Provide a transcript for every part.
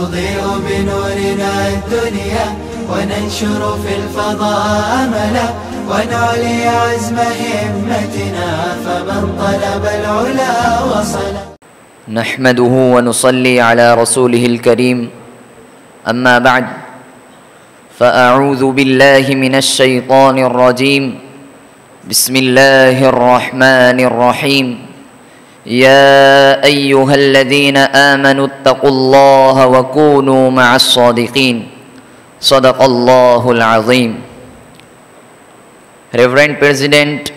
نضيء بنورنا الدنيا وننشر في الفضاء أملا ونعلي عزم همتنا فمن طلب العلا وصل. نحمده ونصلي على رسوله الكريم. أما بعد فأعوذ بالله من الشيطان الرجيم. بسم الله الرحمن الرحيم. يا أيها الذين آمنوا اتقوا الله وكونوا مع الصادقين. صدق الله العظيم. Reverend President,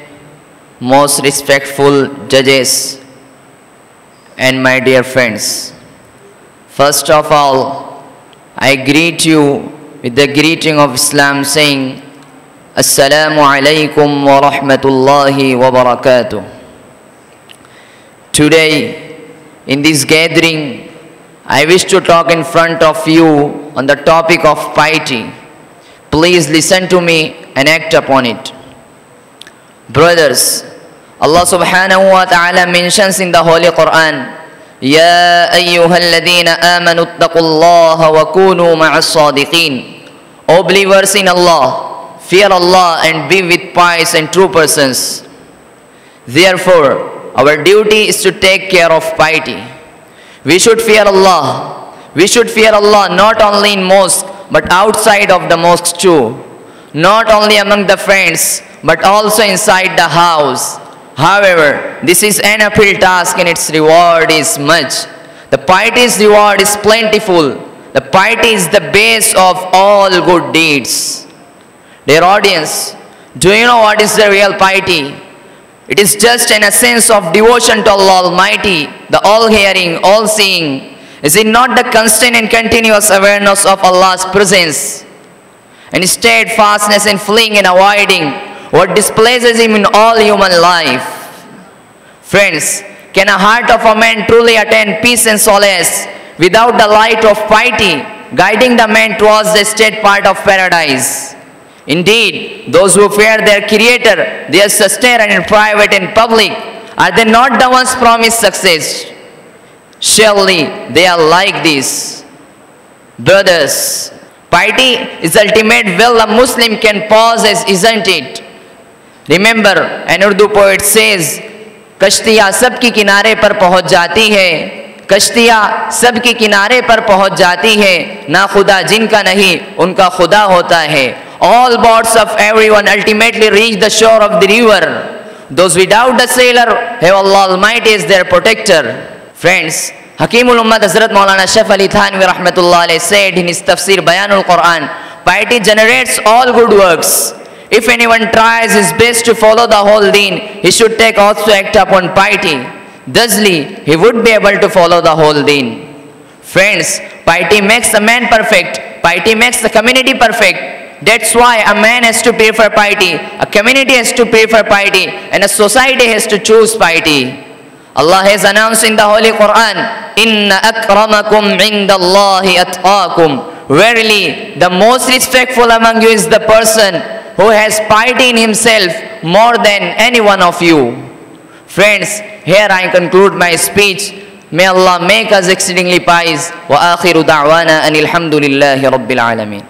most respectful judges, and my dear friends, first of all, I greet you with the greeting of Islam, saying Assalamu alaikum wa rahmatullahi wa barakatuh. Today, in this gathering, I wish to talk in front of you on the topic of piety. Please listen to me and act upon it. Brothers, Allah subhanahu wa ta'ala mentions in the Holy Quran, Ya ayyuhalladhina amanu attaqullaha wa kunu ma'as sadiqin. O believers in Allah, fear Allah and be with pious and true persons. Therefore, our duty is to take care of piety. We should fear Allah. We should fear Allah not only in mosque but outside of the mosque too. Not only among the friends but also inside the house. However, this is an uphill task and its reward is much. The piety's reward is plentiful. The piety is the base of all good deeds. Dear audience, do you know what is the real piety? It is just an essence of devotion to Allah Almighty, the all-hearing, all-seeing. Is it not the constant and continuous awareness of Allah's presence and steadfastness in fleeing and avoiding what displeases Him in all human life? Friends, can a heart of a man truly attain peace and solace without the light of piety guiding the man towards the state part of paradise? Indeed, those who fear their Creator, their Sustainer in private and public, are they not the ones promised success? Surely they are like this. Brothers, piety is the ultimate will a Muslim can possess, isn't it? Remember, an Urdu poet says, कश्तियाँ सबकी किनारे पर पहुँच जाती है, कश्तियाँ सबकी किनारे पर पहुँच जाती है, ना खुदा जिनका नहीं उनका खुदा होता है. All boats of everyone ultimately reach the shore of the river. Those without the sailor have Allah Almighty as their protector. Friends, Hakimul Ummah Hazrat Maulana Shaif Ali Thanvi Rahmatullah Alayhi said in his Tafsir Bayanul Quran, piety generates all good works. If anyone tries his best to follow the whole deen, he should take oath to act upon piety. Thusly, he would be able to follow the whole deen. Friends, piety makes a man perfect. Piety makes the community perfect. That's why a man has to pray for piety, a community has to pray for piety, and a society has to choose piety. Allah has announced in the Holy Quran, Inna akramakum indallahi atqakum. Verily, the most respectful among you is the person who has piety in himself more than any one of you. Friends, here I conclude my speech. May Allah make us exceedingly pious. Wa akhiru da'wana anil hamdulillahi rabbil alameen.